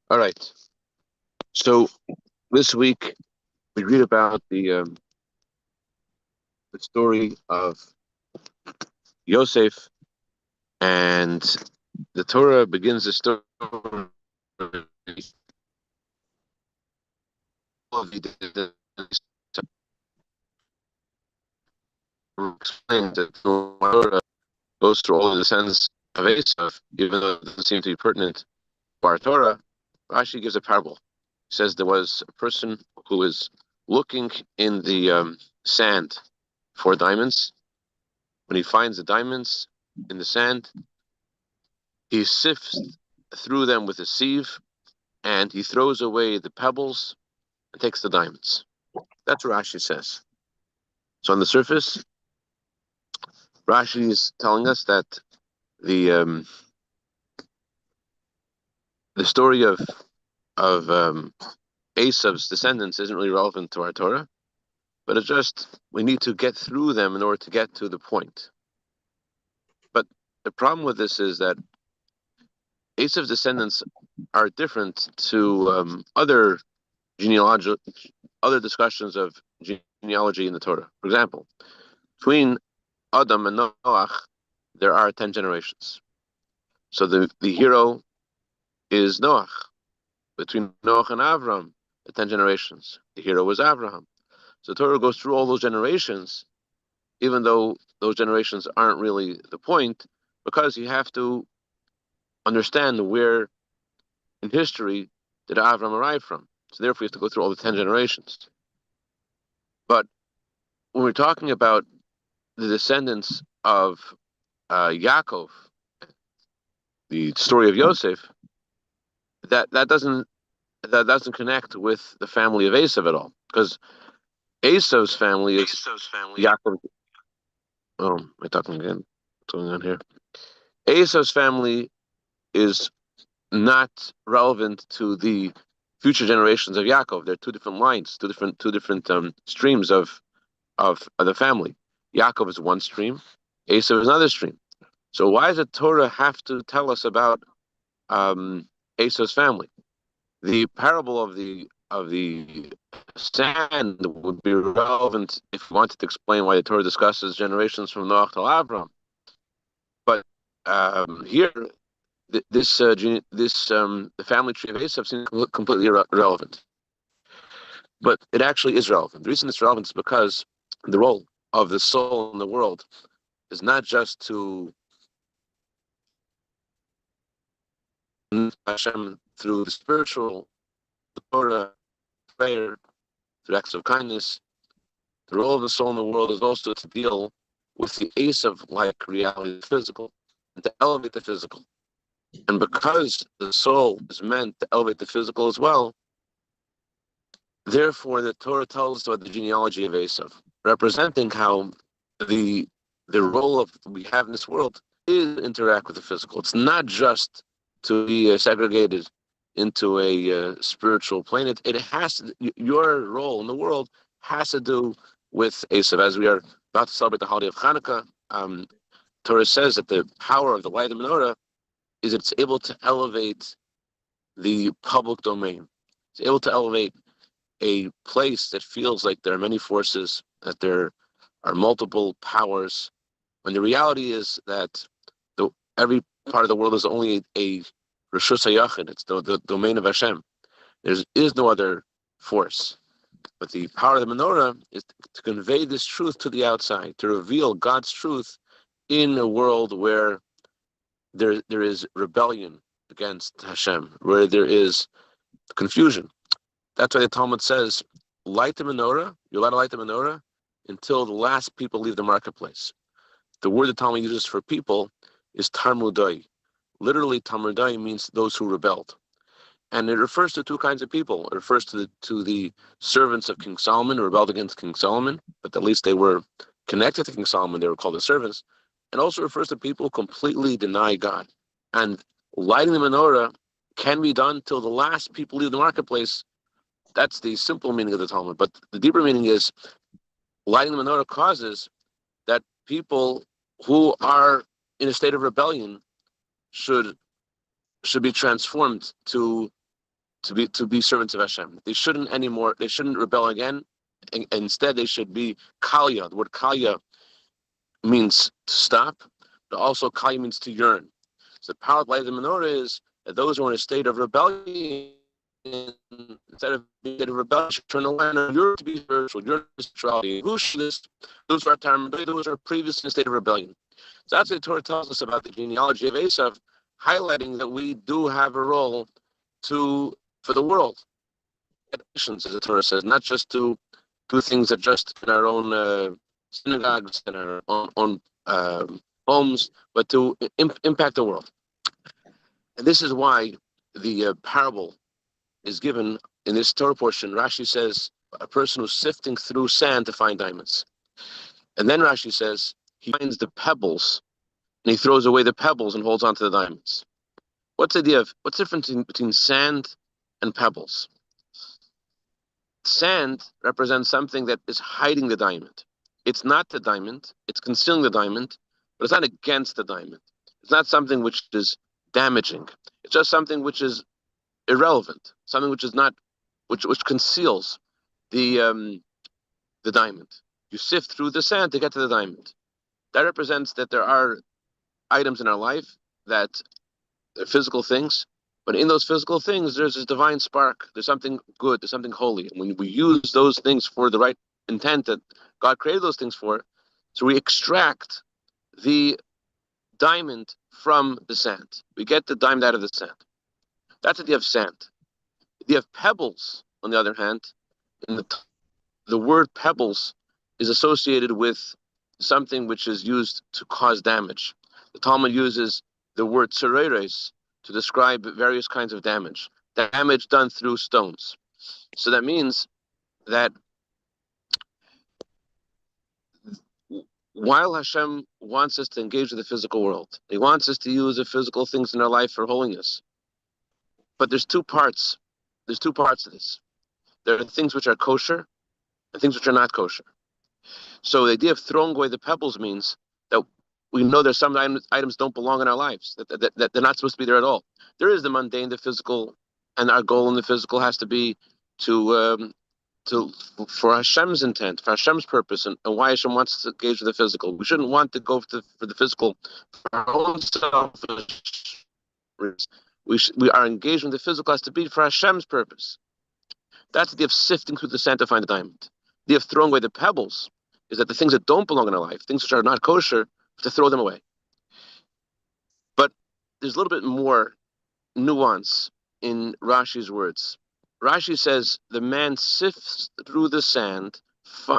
All right. So this week we read about the story of Yosef, and the Torah begins the story of the explains that the Torah goes through all the descendants of Esav, even though it doesn't seem to be pertinent to our Torah. Rashi gives a parable. He says there was a person who was looking in the sand for diamonds. When he finds the diamonds in the sand, he sifts through them with a sieve, and he throws away the pebbles and takes the diamonds. That's what Rashi says. So on the surface, Rashi is telling us that the um, the story of Esav's descendants isn't really relevant to our Torah, but it's just we need to get through them in order to get to the point. But the problem with this is that Esav's descendants are different to genealogical other discussions of genealogy in the Torah. For example, between Adam and Noach, there are 10 generations. So the hero is Noach. Between Noach and Avram, the 10 generations. The hero was Abraham. So the Torah goes through all those generations, even though those generations aren't really the point, because you have to understand where in history did Avram arrive from. So therefore, you have to go through all the 10 generations. But when we're talking about the descendants of Yaakov, the story of Yosef, that doesn't connect with the family of Esav at all, because Esav's family is Yaakov. Oh, am I talking again? What's going on here? Esav's family is not relevant to the future generations of Yaakov. They're two different lines, two different streams of the family. Yaakov is one stream, Esav is another stream. So why does the Torah have to tell us about Esav's family? The parable of the sand would be relevant if we wanted to explain why the Torah discusses generations from Noach to Abraham. But here, the family tree of Esav seems completely irrelevant. But it actually is relevant. The reason it's relevant is because the role of the soul in the world is not just to Hashem through the spiritual, the Torah, prayer, through acts of kindness. The role of the soul in the world is also to deal with the Esav-like reality, the physical, and to elevate the physical. And because the soul is meant to elevate the physical as well, therefore the Torah tells us about the genealogy of Esav, representing how the role of we have in this world is to interact with the physical. It's not just to be segregated into a spiritual plane. It has to, your role in the world has to do with Esav. As we are about to celebrate the holiday of Hanukkah, Torah says that the power of the light of the menorah is it's able to elevate the public domain. It's able to elevate a place that feels like there are many forces, that there are multiple powers, when the reality is that every part of the world is only a Rishus HaYachid, it's the domain of Hashem. There is no other force. But the power of the menorah is to convey this truth to the outside, to reveal God's truth in a world where there is rebellion against Hashem, where there is confusion. That's why the Talmud says, light the menorah, you're allowed to light the menorah until the last people leave the marketplace. The word the Talmud uses for people is Tarmudai. Literally, Tarmudai means those who rebelled. And it refers to two kinds of people. It refers to the servants of King Solomon who rebelled against King Solomon, but at least they were connected to King Solomon, they were called the servants. And also refers to people who completely deny God. And lighting the menorah can be done till the last people leave the marketplace. That's the simple meaning of the Talmud. But the deeper meaning is lighting the menorah causes that people who are in a state of rebellion should be transformed to to be servants of Hashem. They shouldn't anymore. They shouldn't rebel again. Instead, they should be kalya. The word kalya means to stop, but also kalya means to yearn. So the power of light of the menorah is that those who are in a state of rebellion, instead of being in a state of rebellion, should turn away and yearn to be spiritual, yearn to spirituality. Those who are previously in a state of rebellion. So that's what the Torah tells us about the genealogy of Vayeshev, highlighting that we do have a role for the world, as the Torah says, not just to do things that just in our own synagogues and our own homes, but to impact the world. And this is why the parable is given in this Torah portion. Rashi says a person who's sifting through sand to find diamonds. And then Rashi says he finds the pebbles and he throws away the pebbles and holds on to the diamonds. What's the difference between sand and pebbles? Sand represents something that is hiding the diamond. It's not the diamond, it's concealing the diamond, but it's not against the diamond. It's not something which is damaging. It's just something which is irrelevant, something which is not, which conceals the diamond. You sift through the sand to get to the diamond. That represents that there are items in our life that are physical things, but in those physical things, there's this divine spark. There's something good. There's something holy. And when we use those things for the right intent that God created those things for, so we extract the diamond from the sand. We get the diamond out of the sand. That's the idea of sand. The idea of pebbles, on the other hand, in the word pebbles is associated with something which is used to cause damage. The Talmud uses the word tsereres to describe various kinds of damage done through stones. So that means that while Hashem wants us to engage with the physical world, He wants us to use the physical things in our life for holiness. But there's two parts. There's two parts of this. There are things which are kosher and things which are not kosher. So the idea of throwing away the pebbles means that we know there's some items don't belong in our lives, that they're not supposed to be there at all. There is the mundane, the physical, and our goal in the physical has to be for Hashem's intent, for Hashem's purpose, and why Hashem wants us to engage with the physical. We shouldn't want to go for the physical for our own selfish reasons. Our engagement with the physical has to be for Hashem's purpose. That's the idea of sifting through the sand to find the diamond. The idea of throwing away the pebbles is that the things that don't belong in our life, things which are not kosher, to throw them away. But there's a little bit more nuance in Rashi's words. Rashi says the man sifts through the sand,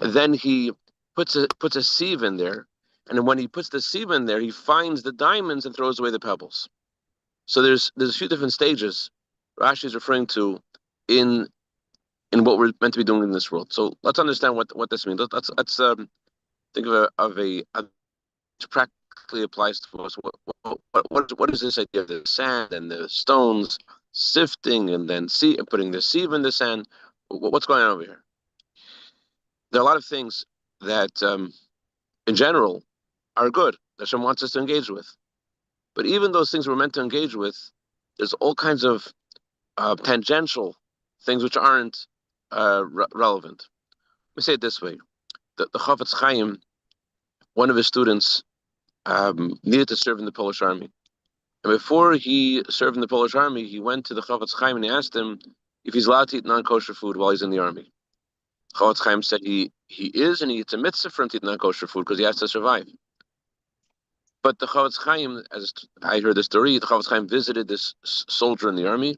then he puts a sieve in there, and when he puts the sieve in there, he finds the diamonds and throws away the pebbles. So there's a few different stages Rashi is referring to in what we're meant to be doing in this world. So let's understand what this means. Let's think of a which practically applies to us. What is this idea of the sand and the stones sifting and then putting the sieve in the sand? What's going on over here? There are a lot of things that, in general, are good that Hashem wants us to engage with. But even those things we're meant to engage with, there's all kinds of tangential things which aren't relevant. Let me say it this way: the Chafetz Chaim, one of his students, needed to serve in the Polish army. And before he served in the Polish army, he went to the Chafetz Chaim and he asked him if he's allowed to eat non-kosher food while he's in the army. Chafetz Chaim said he is, and it's a mitzvah for him to eat non-kosher food because he has to survive. But the Chafetz Chaim, as I heard the story, the Chafetz Chaim visited this soldier in the army,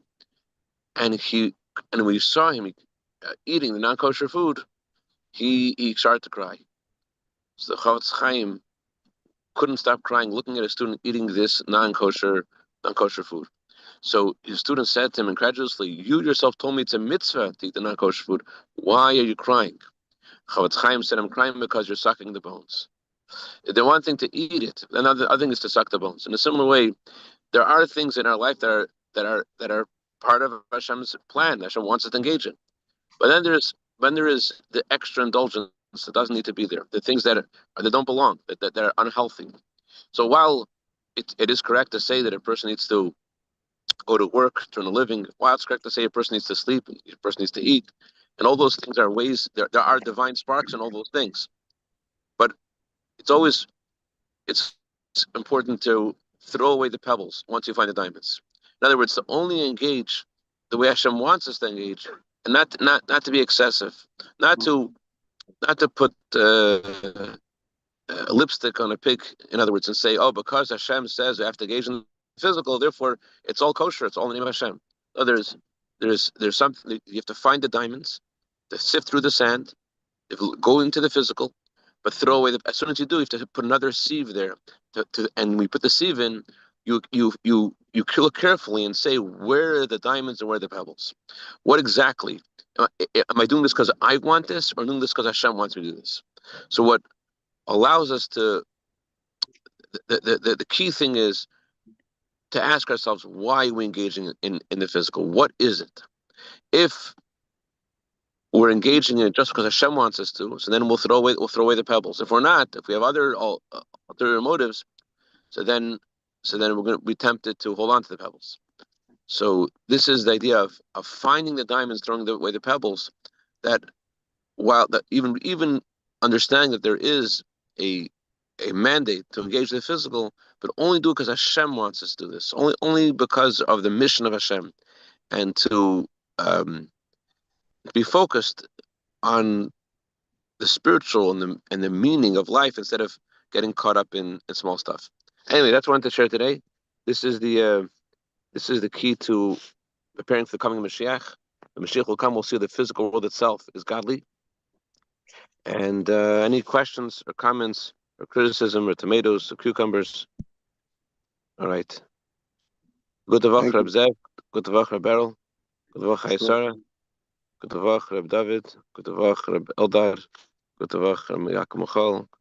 and when he saw him eating the non-kosher food, he started to cry. So the Chafetz Chaim couldn't stop crying, looking at a student eating this non-kosher food. So his student said to him incredulously, "You yourself told me it's a mitzvah to eat the non-kosher food. Why are you crying?" Chafetz Chaim said, "I'm crying because you're sucking the bones." The one thing to eat it, another thing is to suck the bones. In a similar way, there are things in our life that are part of Hashem's plan. Hashem wants us to engage in. But then there is the extra indulgence that doesn't need to be there. The things that don't belong, that are unhealthy. So while it is correct to say that a person needs to go to work, to earn a living. While it's correct to say a person needs to sleep, a person needs to eat, and all those things are ways. There are divine sparks in all those things, but it's always it's important to throw away the pebbles once you find the diamonds. In other words, to only engage the way Hashem wants us to engage, and not to be excessive, not to put lipstick on a pig. In other words, and say, oh, because Hashem says I have to engage in physical, therefore it's all kosher. It's all in the name of Hashem. No, there's something you have to find the diamonds, to sift through the sand, go into the physical, but throw away as soon as you do, you have to put another sieve there. And we put the sieve in, you look carefully and say, where are the diamonds and where are the pebbles? What exactly? Am I doing this because I want this, or doing this because Hashem wants me to do this? So what allows us to the key thing is to ask ourselves, why are we engaging in the physical? What is it? If we're engaging in it just because Hashem wants us to, so then we'll throw away the pebbles. If we're not, if we have other ulterior motives, so then we're going to be tempted to hold on to the pebbles. So this is the idea of finding the diamonds, throwing away the pebbles. That while that even understanding that there is a mandate to engage the physical, but only do it because Hashem wants us to do this. Only because of the mission of Hashem, and to be focused on the spiritual and the meaning of life instead of getting caught up in small stuff. Anyway, that's what I wanted to share today. This is the key to preparing for the coming Mashiach. The Mashiach will come. We'll see the physical world itself is godly. And any questions or comments or criticism or tomatoes or cucumbers? All right. Good Tavach, Reb Zev. Good Tavach, Reb Beryl. Good Tavach, Hayesara. Good Tavach, Reb David. Good Tavach, Reb Eldar. Good Tavach, Reb Yaakov Michal.